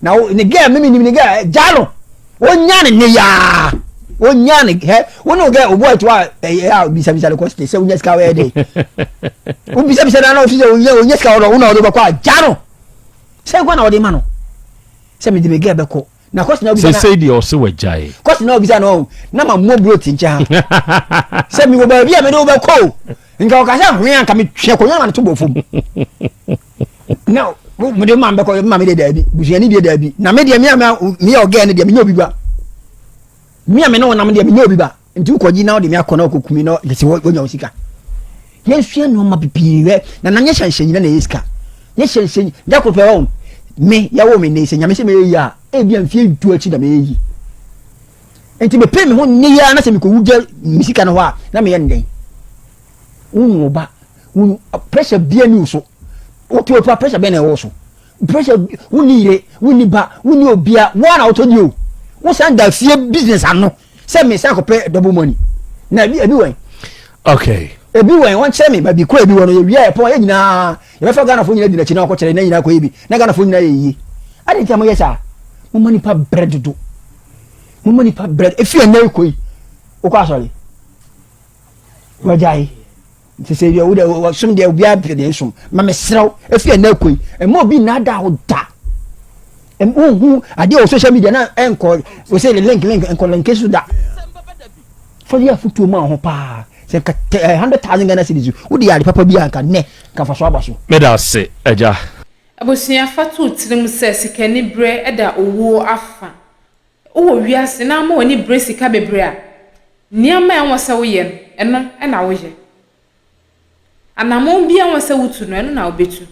na ne guy mimi ni ne guy jalo wonya ne ya onyane he wono ge obo etwa bisa le cost se unya ska we dey o bisa na ofisi unya ska oro una odo bakwa jaro se kwa na odi ma no se me de be ge be ko na cost na obisa se di o se wajai cost na obisa no na ma mo bro tincha se mi wo ba bia me do be ko nka o ka se hwe anka me twe ko nya na to bofum now mo de ma be ko ma me de da bi busuani de da bi na me de me o ge ne de me nya obi ba me no nam de me nya obi ba nti ukoji na o de me akona okukumi no de se wonya osika yensua no ma pipiwe na nanya hyanshanyi na yeska ye hyanshanyi da ko pe won me ya wo me ne se nyame se me yi a e bia mfie du achi da me yi nti be pe me ho ne ya na se me ko wuja misika no ho a na me ye nden wo ba pressure bia ni so o to pressure be na wo so pressure woni ba woni obia wo na otodi o wo san da fie business ano se me san ko pay double money na ebi wen okay ebi wen won che me ba bi ko ebi won ye wie po ye nyina ye be fa Ghana fo nyina di na chi na ko kere na nyina ko ebi na Ghana fo nyina ye yi ade ti amoye sa mo money pa bread do mo money pa bread e fie na ko yi o ko asori wajai se ye wo de sum de obi a de sum ma me srew e fie na ko yi e mo bi na da ho da ade o social media na enko we say the link enko link so da for ya futu ma ho pa se 100,000 Ghana cedis wo di ari papa bi anka ne ka fa so abaso me da se eja abosia fatu tirim se sika ni bre eda owo afa owo wiase na ma oni bre sika bebre a niam en wose wo ye eno na wo ye anamon bi en wose wutu no eno na obetu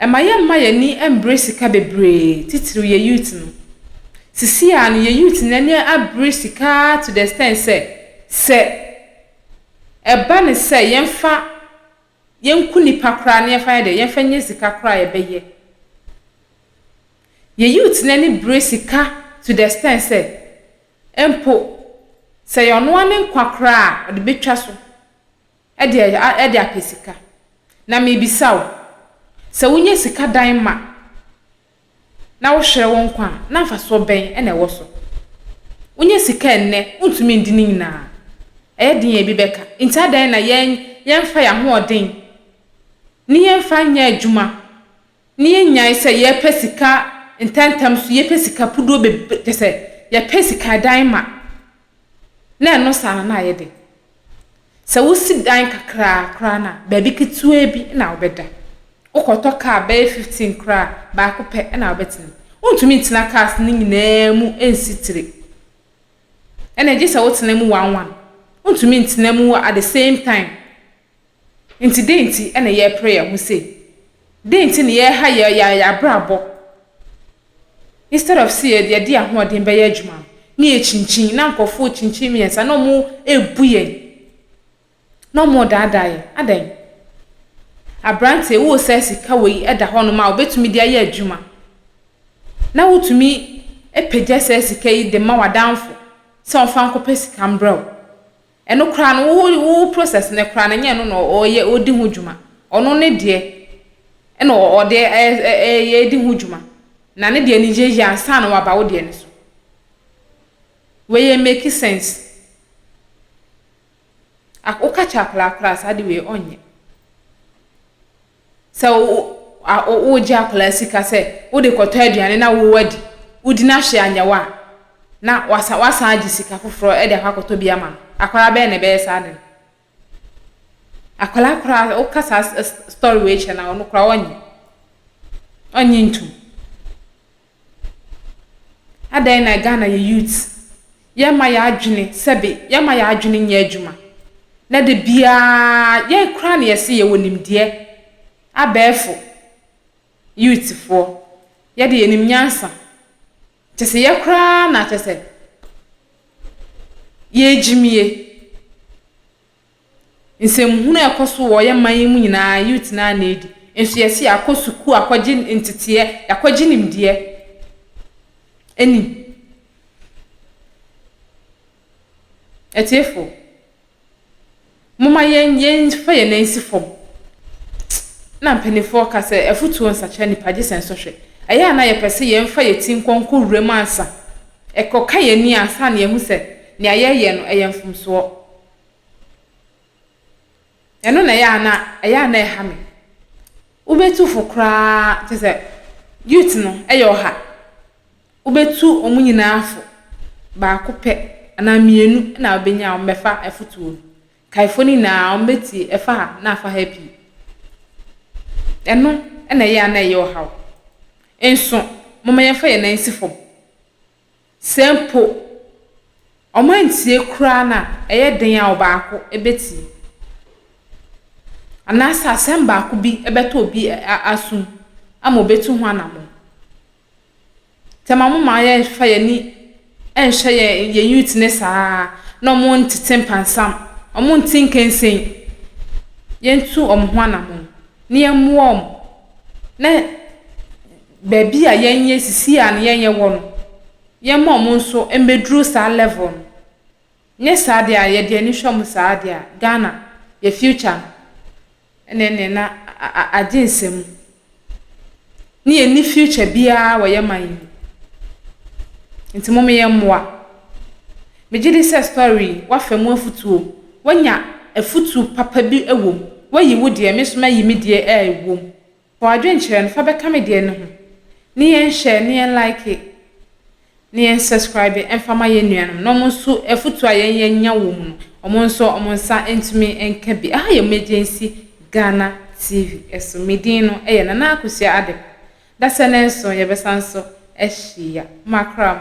Emaya ni embrace ka bebre titiri ye youth no sisi a no ye youth na ne embrace ka to the extent se eba ne se yemfa yenku nipa kra ne yefa de yemfa nye sika kra ye beye ye youth na ne embrace ka to the extent empo se yo no ane nkwa kra de betwa so e de akesika na me bisawo se wunye sika dan ma na wo hwere won kwa na fa so ben e na wo so wunye sika enne untumi ndini nyina e din e bi beka nta dan na yen fa ya ho odin ni yen fa nya adwuma ni yen nya se ye pesika ntantam so ye pesika pudo be se ye pesika dan ma na no sa na ye de se wo si dan kakra na ba bi ketua bi na obeda Okoto car be 15 kra ba ko pe na obetin untumi tina cars ni nyina mu ensitire ena je se wotina mu 11 untumi tina mu at the same time incident ena ye prayer mu say dent ni ye ha ya brabo instead of see the dia hoden be ye adwuma ni e chinchin na nkofo chinchin miensa no mu ebuye no more dadaye adan abrante wo sesi ka we eda hono ma obetumi dia ye adwuma na wotumi epeja sesi ka yi de ma wadanfo se onfa nkopɛ sika mbrɛw eno kra no wo process ne kra na nya no no oye odi ho dwuma ono ne de eno ode ye di ho dwuma na ne de ni jeje ansa na waba wo de ne so we ye make sense akoka chakla class ade we onye so o ja klasika se wo de koto aduane na wo wadi udi na hwe anyawa na wasa agi sika foforo e de akoto bia ma akwara be ne be sa de akwara o kasa story we chana ono kra onye ntu adan na Ghana ye youth ye ma ya adwene sebe ye ma ya adwene nya adwuma na de bia ye kra na ye se ye wonimde abefo youth for ye de enim nyansa tese ye kra na tese ye jimie nsem hunu ekoso wo ye man mu nyina youth na na edi enso ye se akosuku akwaji ntete akwaji nimde eni etefo mama yen fa ye nansi fom na mpenifo ka se afutuo nsacha nipa je senso hwe aya na ye pese ye mfa ye tin konko wurem ansa ekoka ye ni ansa na ye hu se ne ayeye no eye mfumso eno na aya na ha me ubetu fukra tese youth no eyo ha ubetu omunyina afo ba ko pe ana mienu na obenya ombefa afutuo kaifoni na ombeti efa ha na afa happy eno ena ya na ye hawo enso mama ye fa ye na nsifom sempo omantie kura na eye den ya obaako ebeti anasa semba ko bi ebeto obi asum ama obetu ho anamo tema mama ye fa ye ni enhye ye youth ne saa no mo ntete pansam omo ntinkensen yentu omho anamo ne yemuom na baby a yenye sisi a ne yenye wo no yemom nso embedru sa level nye saade a ye de ani hwam saade a Ghana ye future ene na ajinsem ni eni future bia wo ye man nti mom ye mmoa megidi se story wa famu afutuo wanya afutu papa bi ewom wayi wo de mesoma yi me de ewom for adwenkyere no fa beka me de ne ho ni yen share ni yen like ni yen subscribe en fama ye nuanom no mo so afutu a yen nya wo mu no omo nsa entumi enka bi emergency Ghana TV eso medin no eye na akosia ade da senenso ye besanso ehia makram.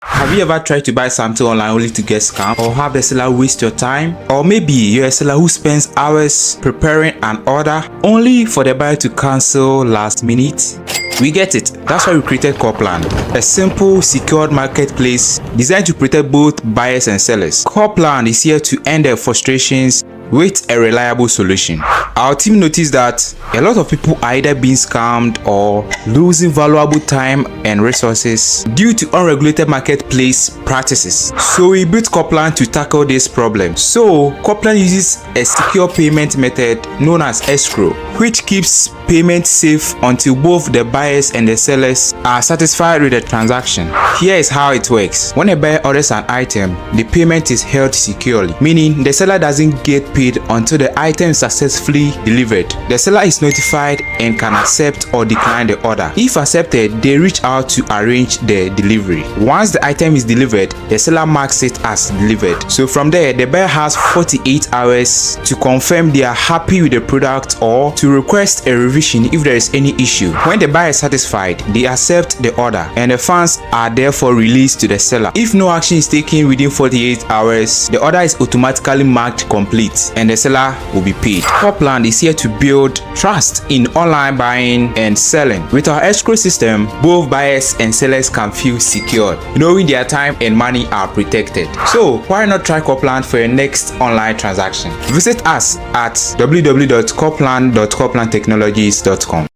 Have you ever tried to buy something online only to get scammed, or have the seller waste your time? Or maybe you're a seller who spends hours preparing an order only for the buyer to cancel last minute? We get it. That's why we created Corpland, a simple, secured marketplace designed to protect both buyers and sellers. Corpland is here to end their frustrations with a reliable solution. Our team noticed that a lot of people are either being scammed or losing valuable time and resources due to unregulated marketplace practices. So we built Corpland to tackle this problem. So Corpland uses a secure payment method known as escrow, which keeps payment safe until both the buyers and the sellers are satisfied with the transaction. Here is how it works. When a buyer orders an item, the payment is held securely, meaning the seller doesn't get paid until the item is successfully delivered. The seller is notified and can accept or decline the order. If accepted, they reach out to arrange the delivery. Once the item is delivered, the seller marks it as delivered. So from there, the buyer has 48 hours to confirm they are happy with the product or to request a revision if there is any issue. When the buyer is satisfied, they accept the order and the funds are therefore released to the seller. If no action is taken within 48 hours, the order is automatically marked complete and the seller will be paid. Corpland is here to build trust in online buying and selling. With our escrow system, both buyers and sellers can feel secure, knowing their time and money are protected. So why not try Corpland for your next online transaction? Visit us at www.corpland.corplandtechnologies.com.